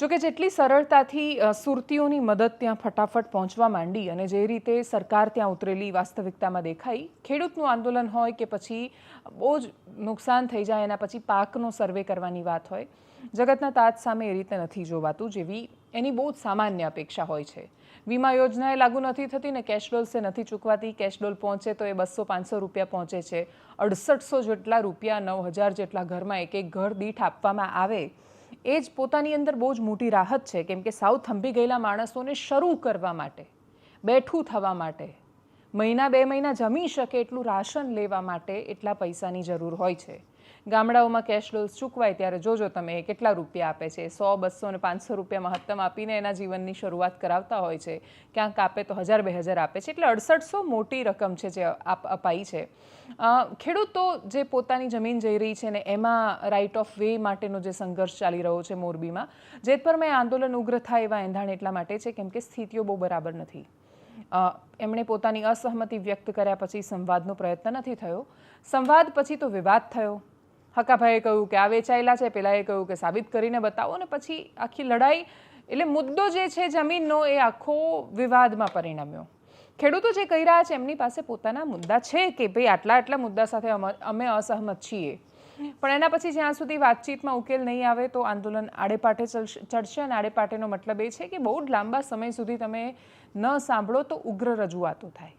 જો કે જેટલી સરળતાથી સુરતીઓની મદદ ત્યાં ફટાફટ પહોંચવા માંડી અને જે રીતે સરકાર ત્યાં ઉતરેલી વાસ્તવિકતામાં દેખાઈ, ખેડૂતનું આંદોલન હોય કે પછી બહુ જ નુકસાન થઈ જાય એના પછી પાકનો સર્વે કરવાની વાત હોય, જગતના તાજ સામે એ રીતે નથી જોવાતું જેવી એની બહુ જ સામાન્ય અપેક્ષા હોય છે. વીમા યોજના એ લાગુ નથી થતી ને કેશડોલ્સે નથી ચૂકવાતી. કેશડોલ પહોંચે તો એ 200-500 રૂપિયા પહોંચે છે. 6800 જેટલા રૂપિયા 9000 જેટલા ઘરમાં એક ઘર દીઠ આપવામાં આવે એ જ પોતાની અંદર બહુ જ મોટી રાહત છે. કેમ કે સાવ થંભી ગયેલા માણસોને શરૂ કરવા માટે, બેઠું થવા માટે, મહિના 2 મહિના જમી શકે એટલું રાશન લેવા માટે એટલા પૈસાની જરૂર હોય છે. ગામડાઓમાં કેશડોલ્સ ચૂકવાય ત્યારે જોજો તમે કેટલા રૂપિયા આપે છે. 100, 200 અને 500 રૂપિયા મહત્તમ આપીને એના જીવનની શરૂઆત કરાવતા હોય છે. ક્યાંક આપે તો 1000-2000 આપે છે. એટલે 6800 મોટી રકમ છે જે અપાઈ છે. ખેડૂતો જે પોતાની જમીન જઈ રહી છે ને એમાં રાઇટ ઓફ વે માટેનો જે સંઘર્ષ ચાલી રહ્યો છે મોરબીમાં, જેતપરમાં આંદોલન ઉગ્ર થાય એવા એંધાણ એટલા માટે છે કેમ કે સ્થિતિઓ બહુ બરાબર નથી. એમણે પોતાની અસહમતિ વ્યક્ત કર્યા પછી સંવાદનો પ્રયત્ન નથી થયો. સંવાદ પછી તો વિવાદ થયો. હકાભાઈએ કહ્યું કે આ વેચાયેલા છે, પેલાએ કહ્યું કે સાબિત કરીને બતાવો, ને પછી આખી લડાઈ એટલે મુદ્દો જે છે જમીનનો એ આખો વિવાદમાં પરિણમ્યો. ખેડૂતો જે કહી રહ્યા છે એમની પાસે પોતાના મુદ્દા છે કે ભાઈ આટલા મુદ્દા સાથે અમે અસહમત છીએ, પણ એના પછી જ્યાં સુધી વાતચીતમાં ઉકેલ નહીં આવે તો આંદોલન આડેપાટે ચડશે. અને આડેપાટેનો મતલબ એ છે કે બહુ જ લાંબા સમય સુધી તમે ન સાંભળો તો ઉગ્ર રજૂઆતો થાય.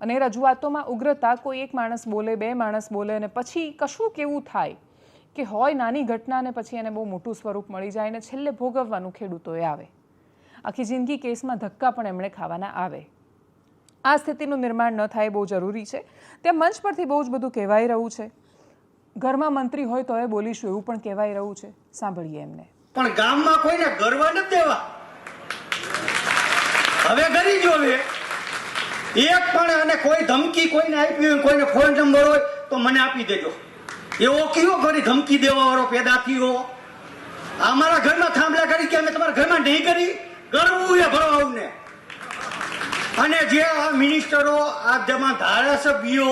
અને રજૂઆતોમાં ઉગ્રતા કોઈ એક માણસ બોલે, 2 માણસ બોલે અને પછી કશું કેવું થાય કે હોય નાની ઘટના અને પછી એને બહુ મોટું સ્વરૂપ મળી જાય અને છેલ્લે ભોગવવાનું ખેડૂતોએ આવે. આખી જિંદગી કેસમાં ધક્કા પણ એમણે ખાવાના આવે. આ સ્થિતિનું નિર્માણ ન થાય બહુ જરૂરી છે. ત્યાં મંચ પરથી બહુ જ બધું કહેવાઈ રહ્યું છે. ઘરમાં મંત્રી હોય તો એ બોલીશું એવું પણ કહેવાઈ રહ્યું છે. સાંભળીએ એમને. પણ ગામમાં કોઈને ગરવા નથી દેવા. હવે કરી જોવે એક પણ અને કોઈ ધમકી કોઈને આપી હોય, કોઈને ફોન નંબર હોય તો મને આપી દેજો. એવો કયો ઘરે ધમકી દેવા વાળો પેદા થયો? અમારા ઘરમાં થાંભલા કરી કે અમે તમારા ઘરમાં નહીં કરી, કરવું એ ભરવાવું ને. અને જે આ મિનિસ્ટરો, આ જેમાં ધારાસભ્યો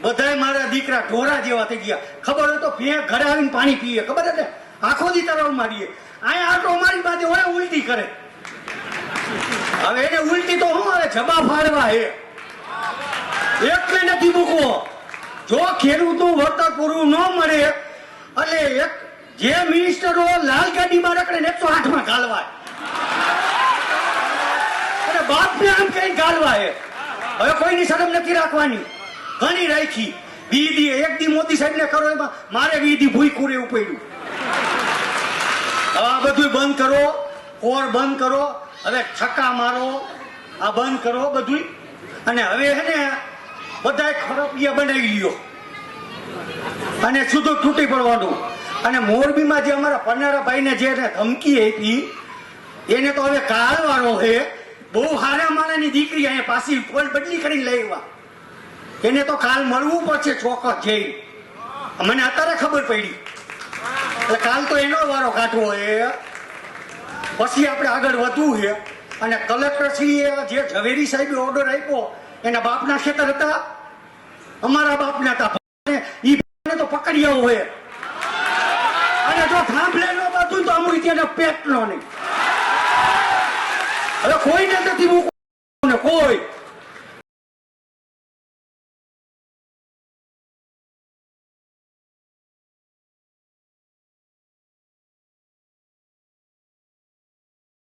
બધાય મારા દીકરા ઢોરા જેવા થઈ ગયા. ખબર હોય તો ઘરે આવીને પાણી પીએ, ખબર એટલે આખો દી તરવ મારીએ. અહીંયા આટો મારી બાજુ હોય ઉલટી કરે. હવે એને ઉલટી તો શું આવે, જબા ફાડવા હે એટલે નથી મૂકવો. જો ખેડૂતનું વળતર પૂરું ન મળે એટલે એક જે મિનિસ્ટરો લાલ ગાડીમાં રખડે ને 108 માં ગાલવાય અને બાપને આમ કઈ ગાલવાય. હવે કોઈની શરમ નથી રાખવાની. ઘણી રાખી વીદી એક દી મોદી સાહેબ ને કરો એમાં મારે વીદી ભૂઈકું રહેવું પડ્યું. હવે આ બધું બંધ કરો, કોર બંધ કરો, હવે છક્કા મારો, આ બંધ કરો બધું. અને હવે હે ને બધા ખરપિયા બનાવી લ્યો અને સીધું તૂટી પડવાનું. અને મોરબીમાં જે અમારા પન્નારાભાઈને જે ધમકી આપી એને તો હવે કાલવાળો હે. બહુ હારા મારાની દીકરી અહીંયા પાછી ફોલ બદલી કરીને લઈ આવ્યા. એને તો કાલ મળવું પડશે ચોક્કસ જઈ. મને અત્યારે ખબર પડી એટલે કાલ તો એનો વારો કાઢવો હે. પછી આપણે આગળ વધવું છે. અને કલેક્ટરશ્રીએ જે ઝવેરી સાહેબે ઓર્ડર આપ્યો એના બાપના ખેતર હતા, અમારા બાપના હતા, ઈ તો પકડી આવું હોય. અને જો થાંભલે નો બાજુ તો અમુક ત્યાં પેટ નો નહીં. હવે કોઈને નથી મૂકવું, કોઈ